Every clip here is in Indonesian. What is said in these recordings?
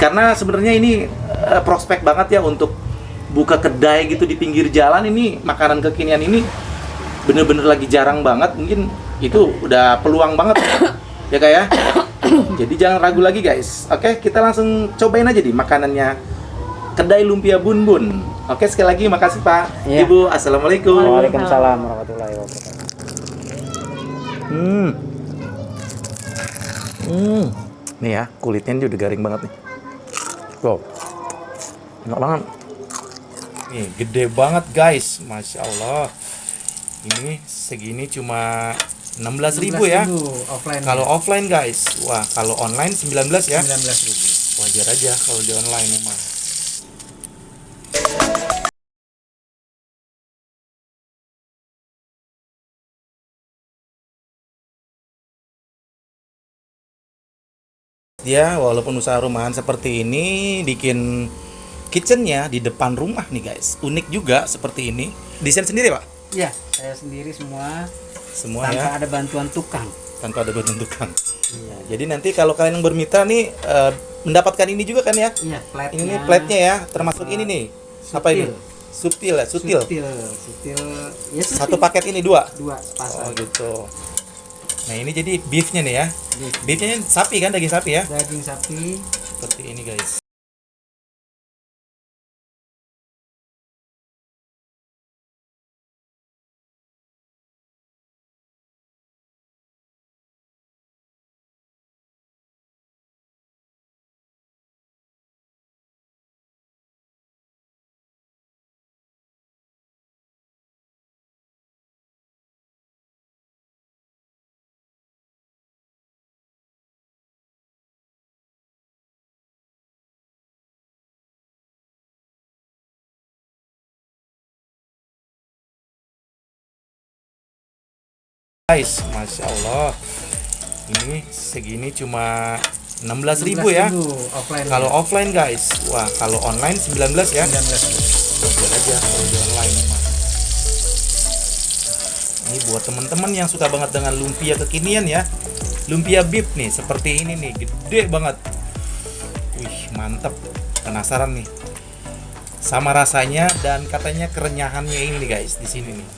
Karena sebenarnya ini prospek banget ya untuk buka kedai gitu di pinggir jalan. Ini makanan kekinian ini bener-bener lagi jarang banget. Mungkin itu udah peluang banget ya kak ya. Jadi jangan ragu lagi guys. Oke, kita langsung cobain aja nih makanannya kedai lumpia Bun Bun. Oke, sekali lagi makasih Pak. Iya. Ibu, assalamualaikum. Waalaikumsalam warahmatullahi wabarakatuh. Nih ya, kulitnya udah garing banget nih. Wow, enak banget. Nih, gede banget guys, masya Allah. Ini segini cuma 16.000 ya. Offline. Kalau offline guys, wah kalau online 19 ya. 19.000. Wajar aja kalau di online memang. Dia walaupun usaha rumahan seperti ini, bikin kitchennya di depan rumah nih guys. Unik juga seperti ini. Desain sendiri Pak? Iya, saya sendiri semua Semua tanpa ya, ada bantuan tukang. tanpa ada bantuan tukang. Iya. Jadi nanti kalau kalian yang bermitra nih mendapatkan ini juga kan ya? Iya, platnya. Ini nih platnya ya, termasuk ini nih. Apa ini? Subtil ya, sutil. Sutil. Ya, Satu paket ini dua. dua sepasang. Oh gitu. Nah ini jadi beefnya nih ya. Beef. Beefnya ini sapi kan, daging sapi ya? Daging sapi. Seperti ini guys. Guys, masya Allah. Ini segini cuma 16.000 ya. Offline. Kalau offline guys, wah kalau online 19 ya. 19.000. Wajar aja kalau di online memang. Ini buat teman-teman yang suka banget dengan lumpia kekinian ya. Lumpia beef nih, seperti ini nih, gede banget. Wih, mantep. Penasaran nih sama rasanya dan katanya kerenyahannya ini nih guys di sini nih.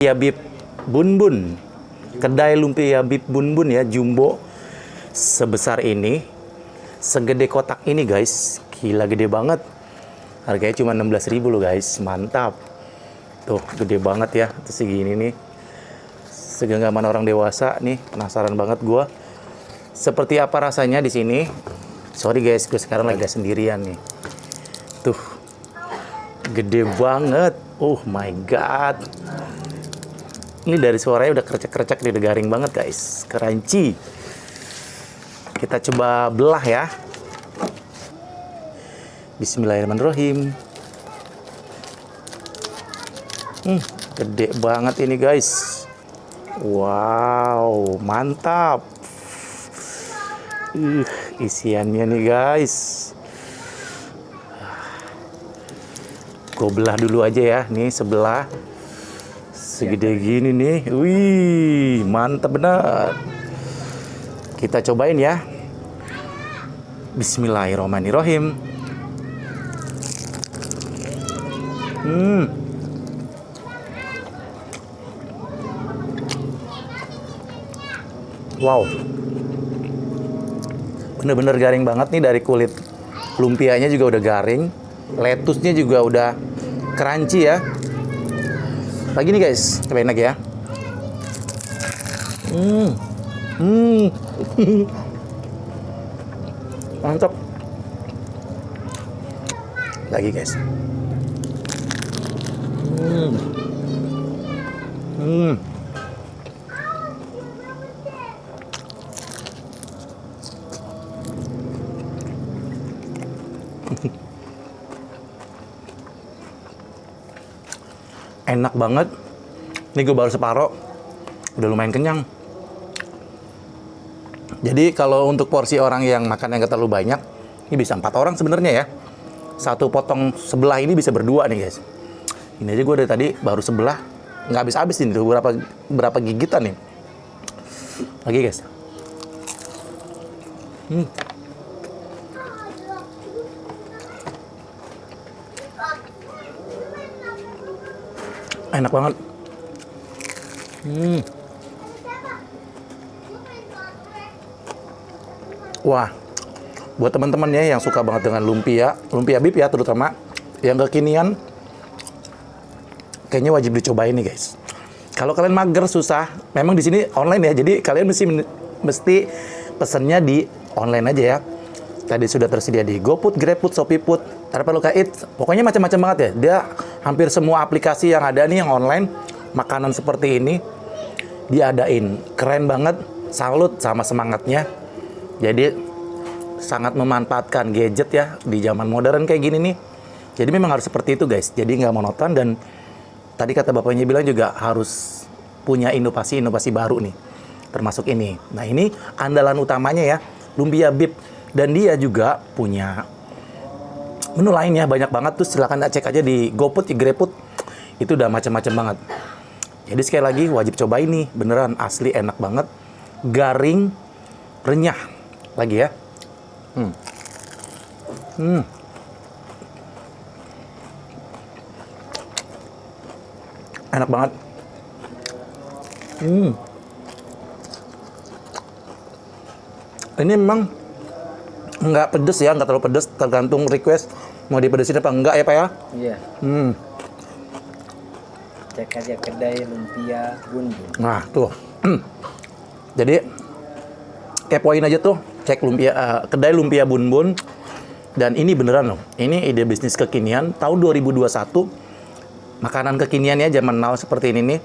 Lumpia Bib Bun Bun, kedai lumpia Bib Bun Bun ya, jumbo sebesar ini, segede kotak ini guys, gila gede banget. Harganya cuma 16.000 loh guys, mantap. Tuh gede banget ya, terus segini nih, segenggaman orang dewasa nih, penasaran banget gua. Seperti apa rasanya di sini? Sorry guys, gue sekarang lagi sendirian nih. Tuh, gede banget. Oh my god. Ini dari suaranya udah krecek-krecek, udah garing banget guys, crunchy. Kita coba belah ya. Bismillahirrahmanirrahim. Gede banget ini guys. Wow, mantap. Isiannya nih guys. Gue belah dulu aja ya, nih sebelah. Segede gini nih, wih, mantap bener. Kita cobain ya. Bismillahirrahmanirrahim. Wow, bener-bener garing banget nih, dari kulit lumpianya juga udah garing, lettuce-nya juga udah crunchy ya. Lagi nih guys, cobain lagi ya. Mantap. Lagi guys. Enak banget. Ini gue baru separoh, udah lumayan kenyang. Jadi kalau untuk porsi orang yang makan yang gak terlalu banyak, ini bisa 4 orang sebenarnya ya. Satu potong sebelah ini bisa berdua nih guys. Ini aja gue dari tadi baru sebelah, nggak habis-habis ini tuh berapa gigitan nih. Lagi guys. Enak banget. Wah, buat teman-teman ya yang suka banget dengan lumpia beef ya terutama, yang kekinian, kayaknya wajib dicobain nih guys. Kalau kalian mager susah, memang di sini online ya, jadi kalian mesti pesennya di online aja ya. Tadi sudah tersedia di GoFood, GrabFood, ShopeeFood, Traveloka Eats, pokoknya macam-macam banget ya. Dia hampir semua aplikasi yang ada nih yang online, makanan seperti ini diadain. Keren banget, salut sama semangatnya. Jadi sangat memanfaatkan gadget ya di zaman modern kayak gini nih. Jadi memang harus seperti itu guys. Jadi nggak monoton, dan tadi kata bapaknya bilang juga harus punya inovasi-inovasi baru nih. Termasuk ini. Nah ini andalan utamanya ya, lumpia beef. Dan dia juga punya menu lainnya banyak banget tuh, silahkan cek aja di GoFood, di GrabFood. Itu udah macam-macam banget. Jadi sekali lagi wajib coba ini, beneran asli enak banget. Garing, renyah. Lagi ya. Enak banget. Ini memang nggak pedes ya, nggak terlalu pedes, tergantung request mau dipedesin apa enggak ya Pak ya. Iya. Cek aja kedai lumpia Bun-Bun. Nah tuh. Jadi kepoin aja tuh, cek kedai lumpia Bun-Bun. Dan ini beneran loh, ini ide bisnis kekinian tahun 2021. Makanan kekinian ya zaman now seperti ini nih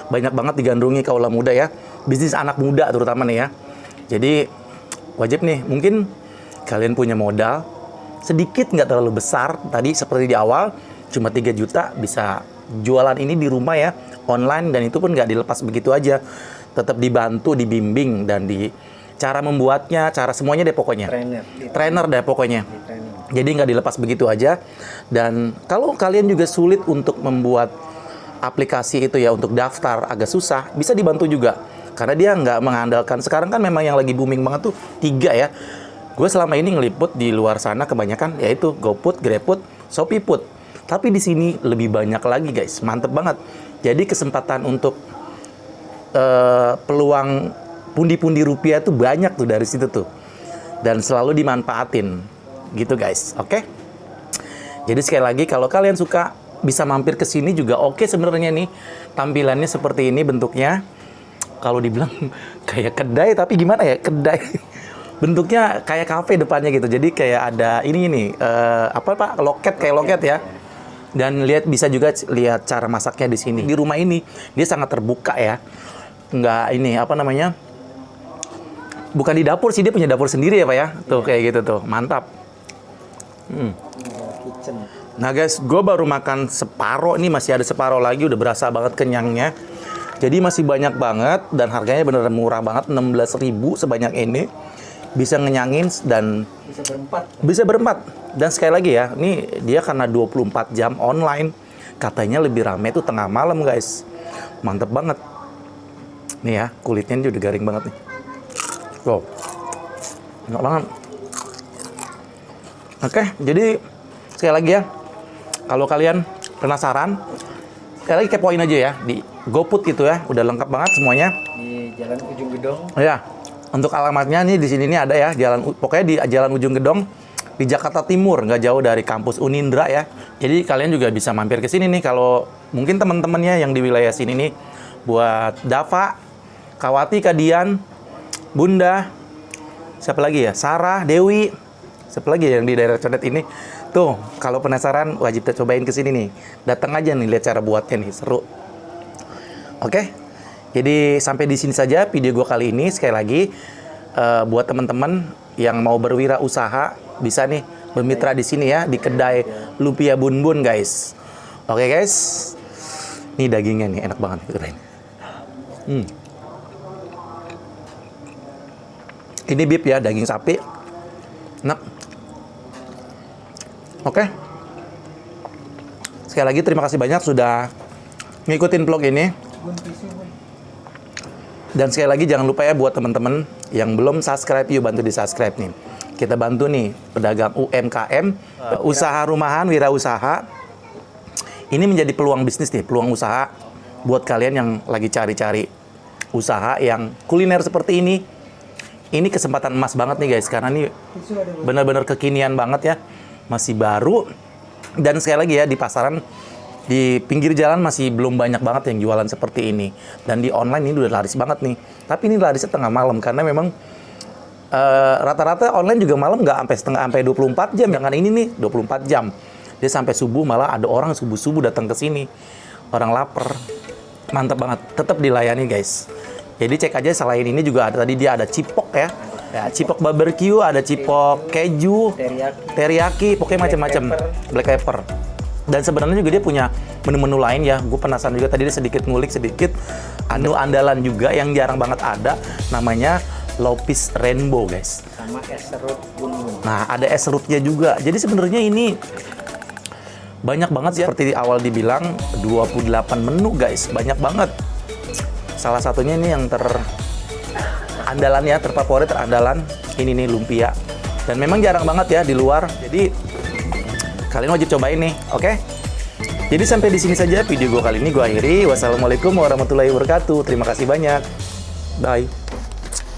banyak banget digandrungi kaula muda ya, bisnis anak muda terutama nih ya. Jadi wajib nih, mungkin kalian punya modal sedikit, nggak terlalu besar, tadi seperti di awal cuma 3 juta bisa jualan ini di rumah ya, online, dan itu pun nggak dilepas begitu aja, tetap dibantu, dibimbing, dan di cara membuatnya, cara semuanya deh pokoknya. Trainer deh pokoknya. Jadi nggak dilepas begitu aja. Dan kalau kalian juga sulit untuk membuat aplikasi itu ya, untuk daftar agak susah, bisa dibantu juga. Karena dia nggak mengandalkan, sekarang kan memang yang lagi booming banget tuh 3 ya. Gue selama ini ngeliput di luar sana kebanyakan yaitu GoFood, GrabFood, ShopeeFood. Tapi di sini lebih banyak lagi guys, mantep banget. Jadi kesempatan untuk peluang pundi-pundi rupiah tuh banyak tuh dari situ tuh. Dan selalu dimanfaatin gitu guys, oke? Jadi sekali lagi kalau kalian suka bisa mampir ke sini juga oke sebenarnya nih. Tampilannya seperti ini bentuknya. Kalau dibilang kayak kedai, tapi gimana ya, kedai bentuknya kayak kafe depannya gitu. Jadi kayak ada ini apa Pak, loket, kayak loket ya. Dan bisa juga lihat cara masaknya di sini. Di rumah ini dia sangat terbuka ya. Nggak ini apa namanya? Bukan di dapur sih, dia punya dapur sendiri ya Pak ya. Tuh kayak gitu tuh, mantap. Nah guys, gue baru makan separoh, ini masih ada separoh lagi, udah berasa banget kenyangnya. Jadi masih banyak banget dan harganya beneran murah banget, 16.000 sebanyak ini. Bisa ngenyangin dan bisa berempat. Dan sekali lagi ya, ini dia karena 24 jam online, katanya lebih rame tuh tengah malam guys. Mantep banget. Nih ya, kulitnya udah garing banget nih. Wow, enak banget. Oke, jadi sekali lagi ya, kalau kalian penasaran, sekali lagi kepoin aja ya di GoFood gitu ya, udah lengkap banget semuanya. Di Jalan Ujung Gedong. Ya, untuk alamatnya nih di sini nih ada ya, pokoknya di Jalan Ujung Gedong di Jakarta Timur, nggak jauh dari kampus Unindra ya. Jadi kalian juga bisa mampir ke sini nih kalau mungkin teman-temannya yang di wilayah sini nih buat Dava Kawati, Kadian, Bunda, siapa lagi ya? Sarah, Dewi, siapa lagi yang di daerah Condet ini? Tuh, kalau penasaran wajib cobain ke sini nih. Datang aja nih lihat cara buatnya nih, seru. Oke. Jadi sampai di sini saja video gue kali ini. Sekali lagi buat teman-teman yang mau berwirausaha bisa nih bermitra di sini ya di kedai Lumpia Bun Bun guys. Oke guys. Ini dagingnya nih enak banget gitu kan. Ini beef ya, daging sapi. Enak. Oke. Sekali lagi terima kasih banyak sudah ngikutin vlog ini. Dan sekali lagi jangan lupa ya buat teman-teman yang belum subscribe, yuk bantu di subscribe nih. Kita bantu nih pedagang UMKM, usaha rumahan, wirausaha. Ini menjadi peluang bisnis nih, peluang usaha buat kalian yang lagi cari-cari usaha yang kuliner seperti ini. Ini kesempatan emas banget nih guys, karena ini benar-benar kekinian banget ya. Masih baru. Dan sekali lagi ya, di pasaran, di pinggir jalan masih belum banyak banget yang jualan seperti ini. Dan di online ini udah laris banget nih. Tapi ini larisnya tengah malam, karena memang rata-rata online juga malam nggak sampai 24 jam. Jangan ini nih, 24 jam. Dia sampai subuh, malah ada orang subuh-subuh datang ke sini. Orang lapar. Mantap banget. Tetap dilayani guys. Jadi cek aja selain ini juga ada tadi dia ada cipok ya. Ya, cipok barbecue, ada cipok keju, teriyaki, pokoknya macam-macam. Black pepper. Dan sebenarnya juga dia punya menu-menu lain ya. Gue penasaran juga tadi dia sedikit ngulik sedikit. Menu andalan juga yang jarang banget ada, namanya Lopis Rainbow guys. Sama es serut Bun Bun. Nah, ada es serutnya juga. Jadi sebenarnya ini banyak banget ya. Seperti di awal dibilang 28 menu guys, banyak banget. Salah satunya ini yang terandalan ya, terfavorit, terandalan. Ini nih lumpia. Dan memang jarang banget ya di luar. Jadi kalian wajib cobain nih, oke? Jadi sampai di sini saja video gue kali ini gue akhiri. Wassalamualaikum warahmatullahi wabarakatuh. Terima kasih banyak. Bye.